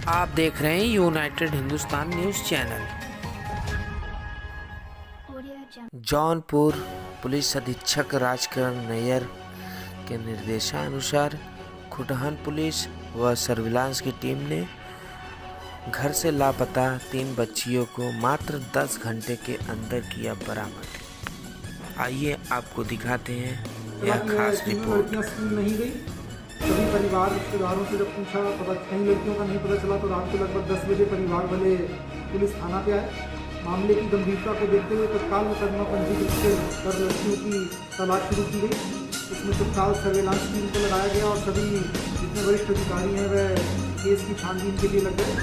आप देख रहे हैं United Hindustan news channel. Jaunpur police अधीक्षक राजकरण नैयर के निर्देशानुसार खुटहन पुलिस व सर्विलांस की टीम ने घर से लापता 3 बच्चियों को मात्र 10 घंटे के अंदर किया बरामद। आइए आपको दिखाते हैं यह खास रिपोर्ट। लड़कियां स्कूल नहीं गई। सभी परिवार रिश्तेदारों से जब पूछा, पता कई लड़कियों का नहीं पता चला, तो रात को लगभग 10 बजे परिवार वाले पुलिस थाना पे आए। मामले की गंभीरता को देखते हुए तत्काल मुकदमा पंजीकृत कर लड़कियों की तलाश शुरू की गई। इसमें तत्काल सर्वेलांस टीम को लगाया गया और सभी जितने वरिष्ठ अधिकारी हैं वह केस की छानबीन के लिए लग गए।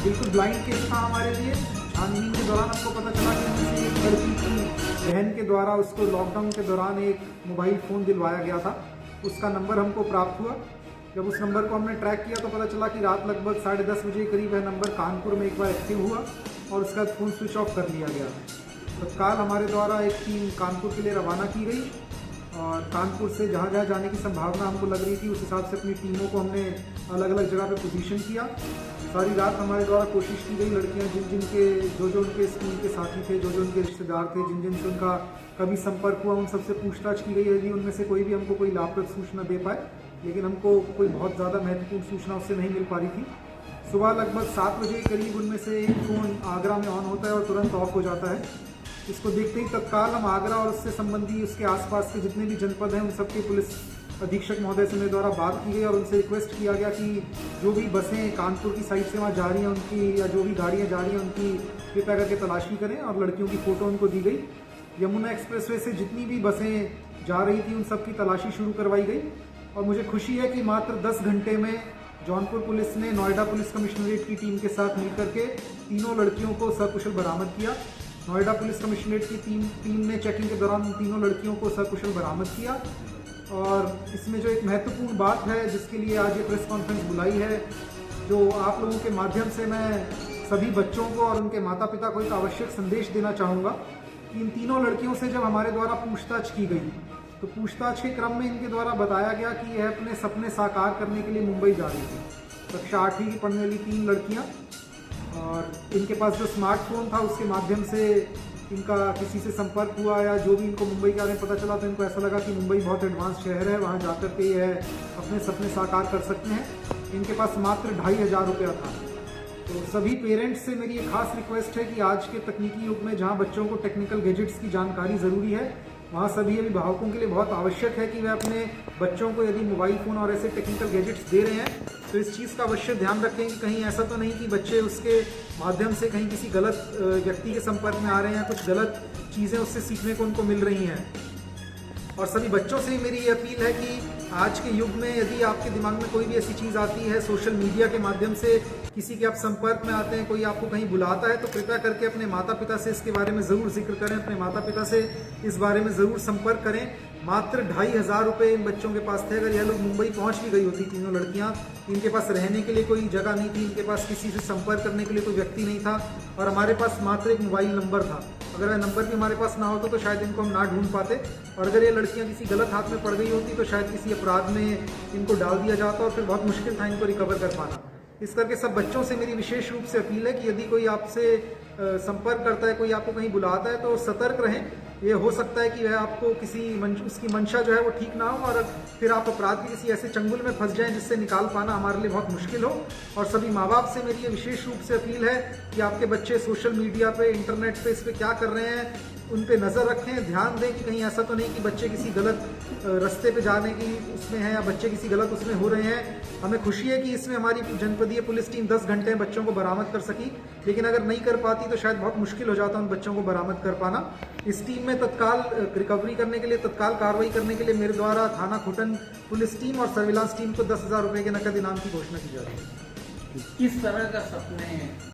बिल्कुल ब्लाइंड केस था हमारे लिए। छानबीन के दौरान हमको पता चला कि किसी एक लड़की की बहन के द्वारा उसको लॉकडाउन के दौरान एक मोबाइल फ़ोन दिलवाया गया था। उसका नंबर हमको प्राप्त हुआ। जब उस नंबर को हमने ट्रैक किया तो पता चला कि रात लगभग 10:30 बजे के करीब यह नंबर कानपुर में एक बार एक्टिव हुआ और उसका फ़ोन स्विच ऑफ कर लिया गया। तत्काल हमारे द्वारा एक टीम कानपुर के लिए रवाना की गई और कानपुर से जहाँ जहाँ जाने की संभावना हमको लग रही थी उस हिसाब से अपनी टीमों को हमने अलग अलग जगह पे पोजीशन किया। सारी रात हमारे द्वारा कोशिश की गई लड़कियां जो उनके स्कूल के साथी थे, जो उनके रिश्तेदार थे, जिन से उनका कभी संपर्क हुआ, उन सबसे पूछताछ की गई। यदि उनमें से कोई भी हमको कोई लाभप्रद सूचना दे पाए, लेकिन हमको कोई बहुत ज़्यादा महत्वपूर्ण सूचना उससे नहीं मिल पा रही थी। सुबह लगभग 7 बजे के करीब उनमें से एक फ़ोन आगरा में ऑन होता है और तुरंत ऑफ हो जाता है। इसको देखते ही तत्काल हम आगरा और उससे संबंधी उसके आसपास के जितने भी जनपद हैं उन सबके पुलिस अधीक्षक महोदय से मेरे द्वारा बात की गई और उनसे रिक्वेस्ट किया गया कि जो भी बसें कानपुर की साइड से वहाँ जा रही हैं उनकी, या जो भी गाड़ियाँ जा रही हैं उनकी कृपया करके तलाशी करें। और लड़कियों की फ़ोटो उनको दी गई। यमुना एक्सप्रेसवे से जितनी भी बसें जा रही थी उन सब की तलाशी शुरू करवाई गई। और मुझे खुशी है कि मात्र 10 घंटे में जौनपुर पुलिस ने नोएडा पुलिस कमिश्नरेट की टीम के साथ मिलकर के तीनों लड़कियों को सकुशल बरामद किया। नोएडा पुलिस कमिश्नरेट की टीम ने चेकिंग के दौरान तीनों लड़कियों को सकुशल बरामद किया। और इसमें जो एक महत्वपूर्ण बात है जिसके लिए आज ये प्रेस कॉन्फ्रेंस बुलाई है, जो आप लोगों के माध्यम से मैं सभी बच्चों को और उनके माता पिता को एक आवश्यक संदेश देना चाहूँगा कि इन तीनों लड़कियों से जब हमारे द्वारा पूछताछ की गई तो पूछताछ के क्रम में इनके द्वारा बताया गया कि यह अपने सपने साकार करने के लिए मुंबई जा रही थी। कक्षा 8वीं की पढ़ने वाली 3 लड़कियाँ, और इनके पास जो स्मार्टफोन था उसके माध्यम से इनका किसी से संपर्क हुआ, या जो भी इनको मुंबई के बारे में पता चला तो इनको ऐसा लगा कि मुंबई बहुत एडवांस शहर है, वहाँ जाकर के यह अपने सपने साकार कर सकते हैं। इनके पास मात्र 2,500 रुपया था। तो सभी पेरेंट्स से मेरी एक खास रिक्वेस्ट है कि आज के तकनीकी युग में जहाँ बच्चों को टेक्निकल गैजेट्स की जानकारी ज़रूरी है, वहाँ सभी अभिभावकों के लिए बहुत आवश्यक है कि वे अपने बच्चों को यदि मोबाइल फ़ोन और ऐसे टेक्निकल गैजेट्स दे रहे हैं तो इस चीज़ का अवश्य ध्यान रखें कि कहीं ऐसा तो नहीं कि बच्चे उसके माध्यम से कहीं किसी गलत व्यक्ति के संपर्क में आ रहे हैं, कुछ गलत चीज़ें उससे सीखने को उनको मिल रही हैं। और सभी बच्चों से मेरी ये अपील है कि आज के युग में यदि आपके दिमाग में कोई भी ऐसी चीज़ आती है, सोशल मीडिया के माध्यम से किसी के आप संपर्क में आते हैं, कोई आपको कहीं बुलाता है, तो कृपया करके अपने माता पिता से इसके बारे में ज़रूर जिक्र करें, अपने माता पिता से इस बारे में ज़रूर संपर्क करें। मात्र 2,500 रुपये इन बच्चों के पास थे। अगर यह लोग मुंबई पहुंच भी गई होती तीनों लड़कियां, इनके पास रहने के लिए कोई जगह नहीं थी, इनके पास किसी से संपर्क करने के लिए कोई व्यक्ति नहीं था, और हमारे पास मात्र एक मोबाइल नंबर था। अगर वह नंबर भी हमारे पास ना होता तो शायद इनको हम ना ढूंढ पाते, और अगर ये लड़कियां किसी गलत हाथ में पड़ गई होती तो शायद किसी अपराध में इनको डाल दिया जाता और फिर बहुत मुश्किल था इनको रिकवर कर पाना। इस करके सब बच्चों से मेरी विशेष रूप से अपील है कि यदि कोई आपसे संपर्क करता है, कोई आपको कहीं बुलाता है, तो सतर्क रहें। ये हो सकता है कि वह आपको उसकी मंशा जो है वो ठीक ना हो और फिर आप अपराध के किसी ऐसे चंगुल में फंस जाएं जिससे निकाल पाना हमारे लिए बहुत मुश्किल हो। और सभी माँ बाप से मेरी ये विशेष रूप से अपील है कि आपके बच्चे सोशल मीडिया पे, इंटरनेट पे, इस पे क्या कर रहे हैं उन पे नज़र रखें, ध्यान दें कि कहीं ऐसा तो नहीं कि बच्चे किसी गलत रास्ते पे जाने की उसमें हैं, या बच्चे किसी गलत उसमें हो रहे हैं। हमें खुशी है कि इसमें हमारी जनपदीय पुलिस टीम 10 घंटे में बच्चों को बरामद कर सकी, लेकिन अगर नहीं कर पाती तो शायद बहुत मुश्किल हो जाता उन बच्चों को बरामद कर पाना। इस टीम में तत्काल रिकवरी करने के लिए, तत्काल कार्रवाई करने के लिए मेरे द्वारा थाना खुटन पुलिस टीम और सर्विलांस टीम को 10,000 रुपये के नकद इनाम की घोषणा की जा रही है। किस तरह का सपने